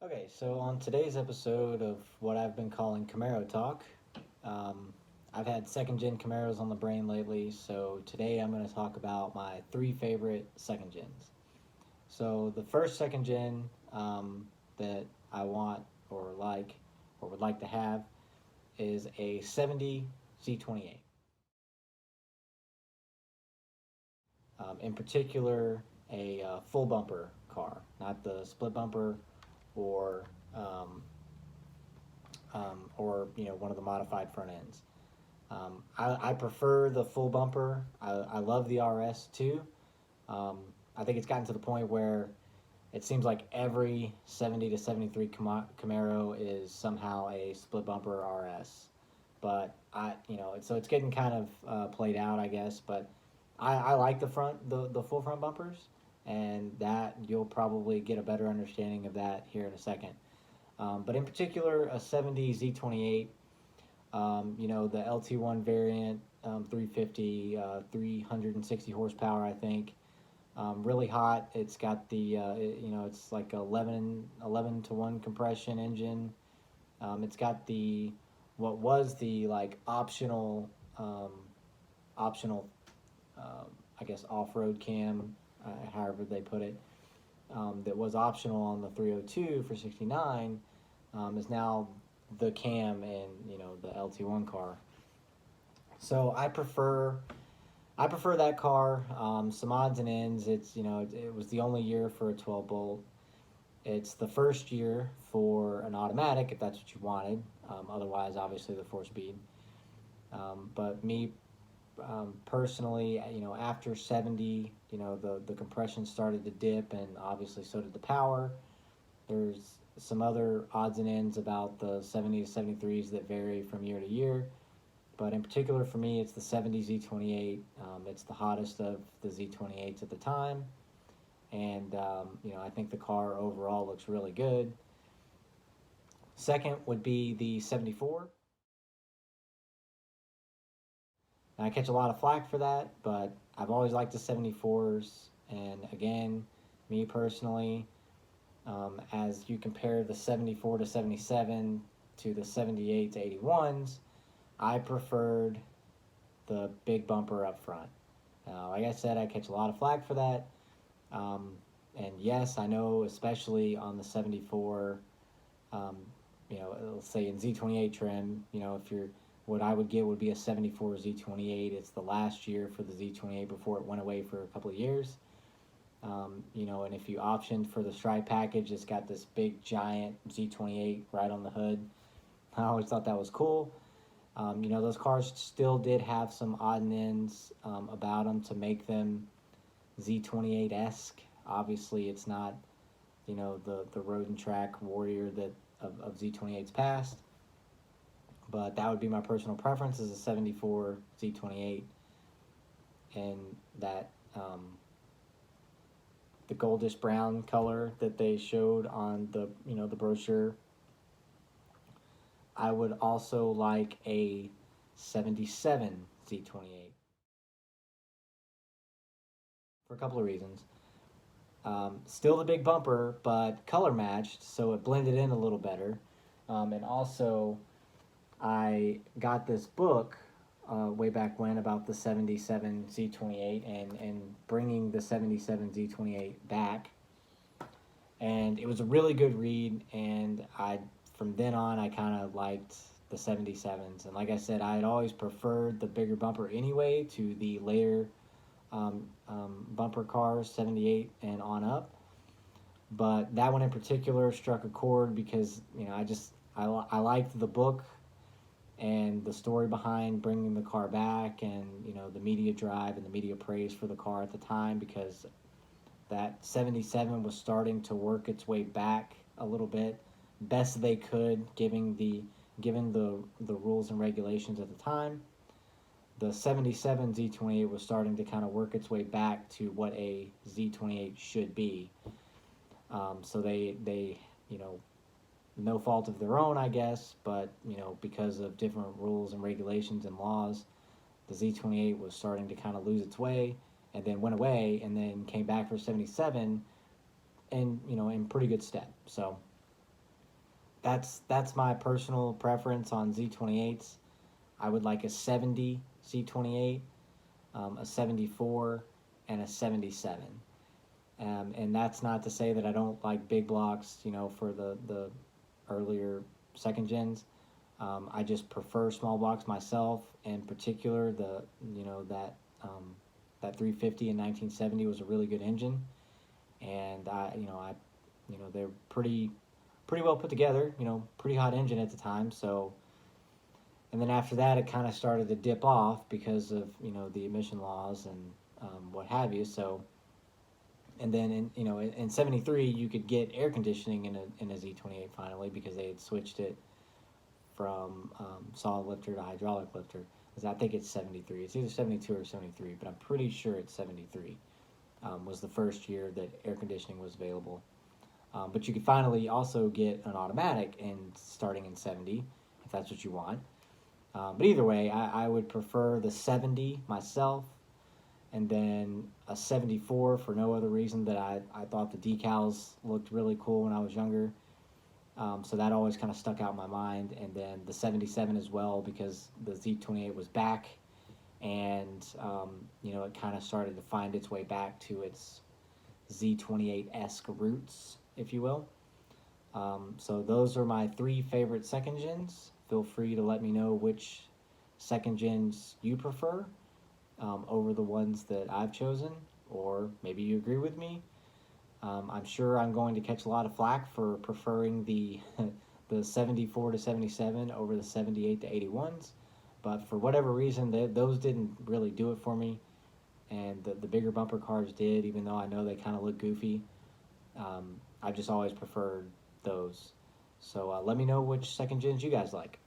Okay, so on today's episode of what I've been calling Camaro Talk, um, I've had second gen Camaros on the brain lately, so today I'm going to talk about my three favorite second gens. So the first second gen that I want or like or would like to have is a 70 Z28. In particular, a full bumper car, not the split bumper or um, one of the modified front ends. I prefer the full bumper. I love the RS too. Um, I think it's gotten to the point where it seems like every 70 to 73 Camaro is somehow a split bumper RS. But so it's getting kind of played out, I guess. But I like the full front bumpers, and that you'll probably get a better understanding of that here in a second. But in particular, a 70 Z28, the LT1 variant, 350, 360 horsepower, I think. Really hot. It's got it's like 11 to 1 compression engine. It's got what was the like optional, I guess, off road cam, however they put it, that was optional on the 302 for 69, is now the cam in the LT1 car. So I prefer that car. Some odds and ends. It was the only year for a 12 bolt. It's the first year for an automatic if that's what you wanted. Otherwise, obviously the 4 speed. But me personally, after 70, the compression started to dip, and obviously so did the power. There's some other odds and ends about the 70 to 73s that vary from year to year. But in particular for me, it's the 70 Z28. It's the hottest of the Z28s at the time. And, I think the car overall looks really good. Second would be the 74. And I catch a lot of flack for that, but I've always liked the 74s. And again, me personally, as you compare the 74 to 77 to the 78 to 81s, I preferred the big bumper up front. Like I said, I catch a lot of flack for that. Um, and yes, I know, especially on the 74, um, let's say in Z28 trim, if you're, what I would get would be a 74 Z28. It's the last year for the Z28 before it went away for a couple of years. And if you optioned for the stripe package, it's got this big giant Z28 right on the hood. I always thought that was cool. Those cars still did have some odd and ends about them to make them Z28-esque. Obviously, it's not, the road and track warrior that of Z28's past. But that would be my personal preference as a 74 Z28. And that the goldish brown color that they showed on the brochure. I would also like a 77 Z28 for a couple of reasons. Still the big bumper, but color matched, so it blended in a little better. And also, I got this book way back when about the 77 Z28 and bringing the 77 Z28 back. And it was a really good read, and from then on I kind of liked the 77s. And like I said, I had always preferred the bigger bumper anyway to the later bumper cars, 78 and on up. But that one in particular struck a chord because I liked the book and the story behind bringing the car back, and the media drive and the media praise for the car at the time, because that 77 was starting to work its way back a little bit, best they could, given the rules and regulations at the time. The 77 Z28 was starting to kind of work its way back to what a Z28 should be. So they no fault of their own, I guess, but because of different rules and regulations and laws, the Z28 was starting to kind of lose its way, and then went away, and then came back for 77, and in pretty good stead. So that's my personal preference on Z28s. I would like a 70 Z28, a 74, and a 77. And that's not to say that I don't like big blocks, for the earlier second gens. I just prefer small blocks myself. In particular, that 350 in 1970 was a really good engine, and they're pretty well put together. Pretty hot engine at the time. So, and then after that, it kind of started to dip off because of the emission laws and what have you. So, and then in '73 you could get air conditioning in a Z28 finally, because they had switched it from solid lifter to hydraulic lifter. I think it's 73. It's either 72 or 73, but I'm pretty sure it's 73. Was the first year that air conditioning was available. But you could finally also get an automatic starting in 70, if that's what you want. But either way, I would prefer the 70 myself, and then a 74 for no other reason that I thought the decals looked really cool when I was younger. So that always kind of stuck out in my mind. And then the 77 as well, because the Z28 was back, and it kind of started to find its way back to its Z28-esque roots, if you will. So those are my three favorite second gens. Feel free to let me know which second gens you prefer over the ones that I've chosen, or maybe you agree with me. I'm sure I'm going to catch a lot of flack for preferring the the 74 to 77 over the 78 to 81s, but for whatever reason, those didn't really do it for me, and the bigger bumper cars did, even though I know they kind of look goofy. I've just always preferred those. So let me know which second gens you guys like.